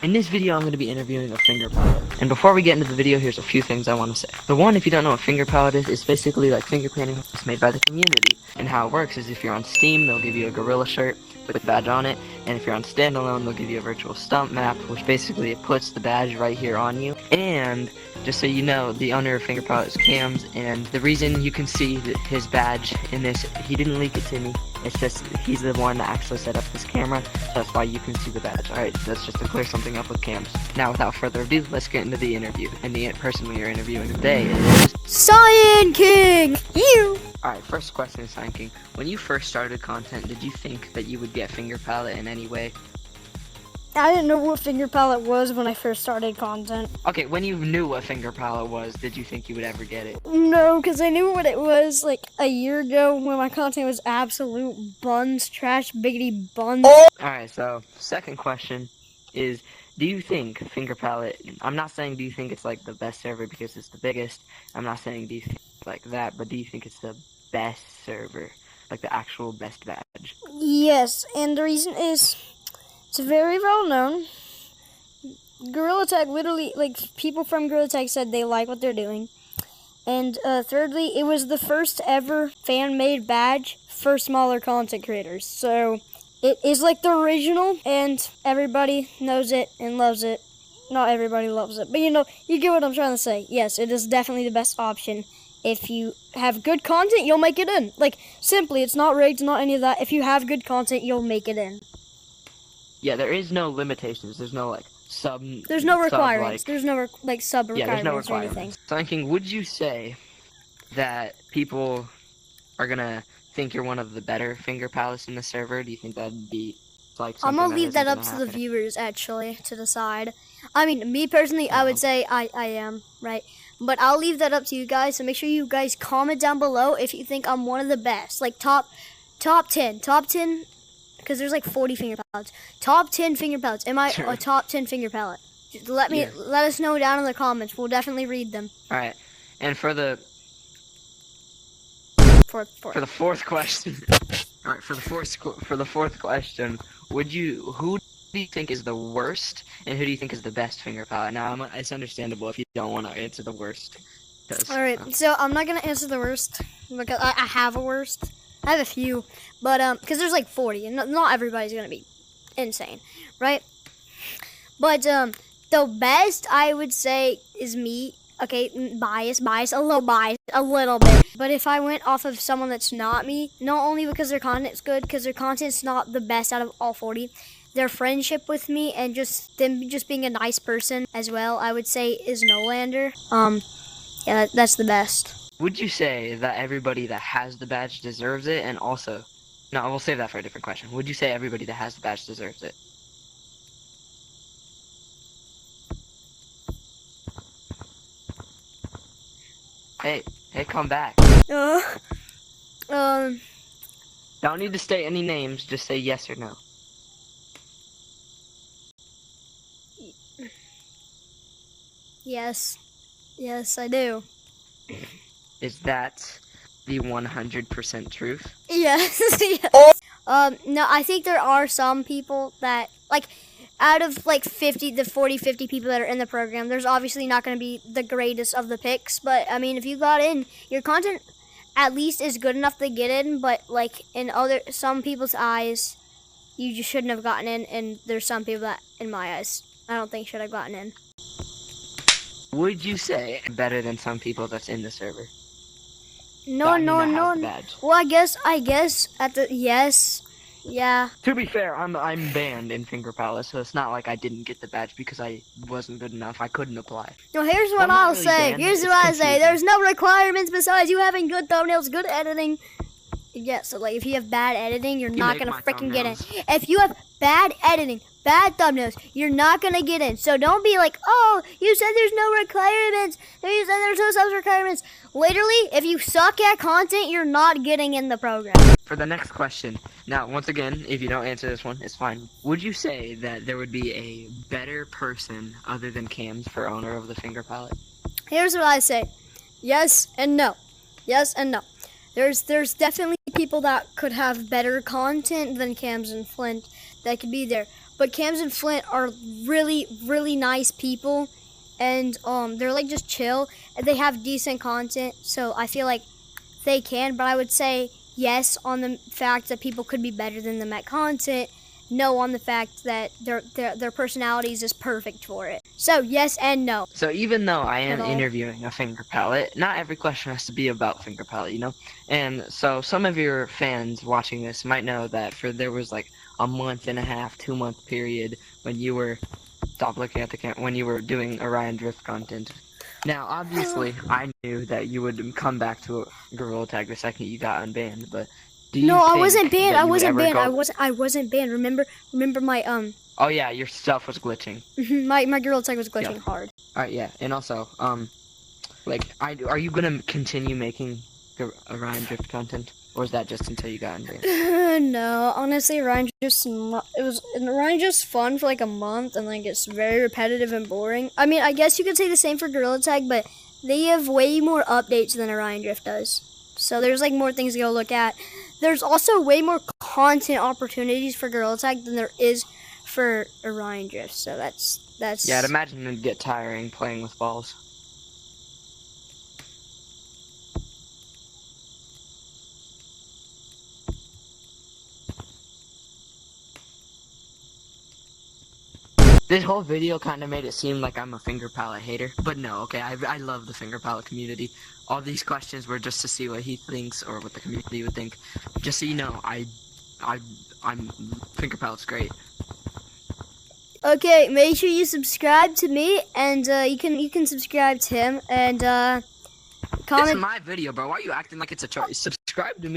In this video, I'm going to be interviewing a finger palette. And before we get into the video, here's a few things I want to say. The one, if you don't know what finger palette is, it's basically like finger painting that's made by the community. And how it works is if you're on Steam, they'll give you a Gorilla shirt with a badge on it. And if you're on Standalone, they'll give you a virtual stump map, which basically it puts the badge right here on you. And just so you know, the owner of finger palette is Cams, and the reason you can see his badge in this, he didn't leak it to me. It's just, he's the one that actually set up this camera, so that's why you can see the badge. Alright, that's just to clear something up with Cams. Now, without further ado, let's get into the interview. And the person we are interviewing today is... Cyan King! You! Alright, first question, Cyan King. When you first started content, did you think that you would get finger palette in any way? I didn't know what finger palette was when I first started content. Okay, when you knew what finger palette was, did you think you would ever get it? No, because I knew what it was like a year ago when my content was absolute buns, trash, biggity buns. Alright, so, second question is, do you think finger palette, I'm not saying do you think it's like the best server because it's the biggest, I'm not saying do you think like that, but do you think it's the best server? Like the actual best badge? Yes, and the reason is, it's very well known. Gorilla Tag literally, like, people from Gorilla Tag said they like what they're doing. And thirdly, it was the first ever fan-made badge for smaller content creators. So it is like the original, and everybody knows it and loves it. Not everybody loves it, but you know, you get what I'm trying to say. Yes, it is definitely the best option. If you have good content, you'll make it in. Like, simply, it's not rigged, not any of that. If you have good content, you'll make it in. Yeah, there is no limitations. There's no, like, There's no requirements. Like, there's no, sub requirements, yeah, there's no or requirements. anything. Cyan King, would you say that people are gonna think you're one of the better finger palettes in the server? Do you think that'd be, like, something I'm gonna leave that up to the happen? viewers, actually, to decide. I mean, me personally, I would say I am, right? But I'll leave that up to you guys, so make sure you guys comment down below if you think I'm one of the best. Like, top 10, because there's like 40 finger palettes. Top 10 finger palettes. Am I a top 10 finger palette? Just let us know down in the comments. We'll definitely read them. All right, and for the fourth question, all right, for the fourth question, who do you think is the worst, and who do you think is the best finger palette? Now, it's understandable if you don't want to answer the worst. All right, so I'm not gonna answer the worst because I have a worst. I have a few, but because there's like 40, and not everybody's gonna be insane, right? But the best I would say is me. Okay, bias, a little bit. But if I went off of someone that's not me, not only because their content's good, because their content's not the best out of all 40, their friendship with me and just them just being a nice person as well, I would say is Nolander. Yeah, that's the best. Would you say that everybody that has the badge deserves it, and also, no, we'll save that for a different question. Would you say everybody that has the badge deserves it? Hey, come back. Don't Don't need to state any names, just say yes or no. Yes, I do. Is that the 100% truth? Yes. No, I think there are some people that, like, out of like 50 people that are in the program, there's obviously not going to be the greatest of the picks, but I mean, if you got in, your content at least is good enough to get in, but like in some people's eyes, you just shouldn't have gotten in, and there's some people that, in my eyes, I don't think should have gotten in. Would you say better than some people that's in the server? No. Well, I guess yes. Yeah. To be fair, I'm banned in finger palette, so it's not like I didn't get the badge because I wasn't good enough. I couldn't apply. No, here's what I'll say. Here's what I say. There's no requirements besides you having good thumbnails, good editing. Yeah, so like if you have bad editing, you're not gonna freaking get in. If you have bad editing, bad thumbnails, you're not gonna get in. So don't be like, oh, you said there's no requirements. You said there's no subs requirements. Literally, if you suck at content, you're not getting in the program. For the next question, now once again, if you don't answer this one, it's fine. Would you say that there would be a better person other than Cams for owner of the finger palette? Here's what I say. Yes and no. Yes and no. There's definitely people that could have better content than Cams and Flint that could be there. but Cams and Flint are really, really nice people, and they're like just chill, and they have decent content. So I feel like they can, but I would say yes on the fact that people could be better than them at content. No on the fact that their personalities is perfect for it. So yes and no. So even though I am Hello. interviewing a finger palette, not every question has to be about finger palette, you know? And so some of your fans watching this might know that there was like a month and a half, 2 month period when you were, stop looking at the camera, when you were doing Orion Drift content. Now, obviously, I knew that you would come back to Gorilla Tag the second you got unbanned, but do you No, I think wasn't that banned. you I would wasn't ever banned. go- I wasn't banned. Remember my Oh yeah, your stuff was glitching. my Gorilla Tag was glitching Yeah. hard. Alright, yeah, and also, are you gonna continue making Orion Drift content, or is that just until you got unbanned? No, honestly, Orion just fun for like a month, and like it's very repetitive and boring. I mean, I guess you could say the same for Gorilla Tag, but they have way more updates than Orion Drift does. So there's like more things to go look at. There's also way more content opportunities for Gorilla Tag than there is for Orion Drift. So that's Yeah, I'd imagine it'd get tiring playing with balls. This whole video kind of made it seem like I'm a finger palette hater, but no, okay, I love the finger palette community. All these questions were just to see what he thinks or what the community would think. Just so you know, I'm finger palette's great. Okay, make sure you subscribe to me, and you can subscribe to him, and This is comment. my video, bro. Why are you acting like it's a choice? Subscribe to me.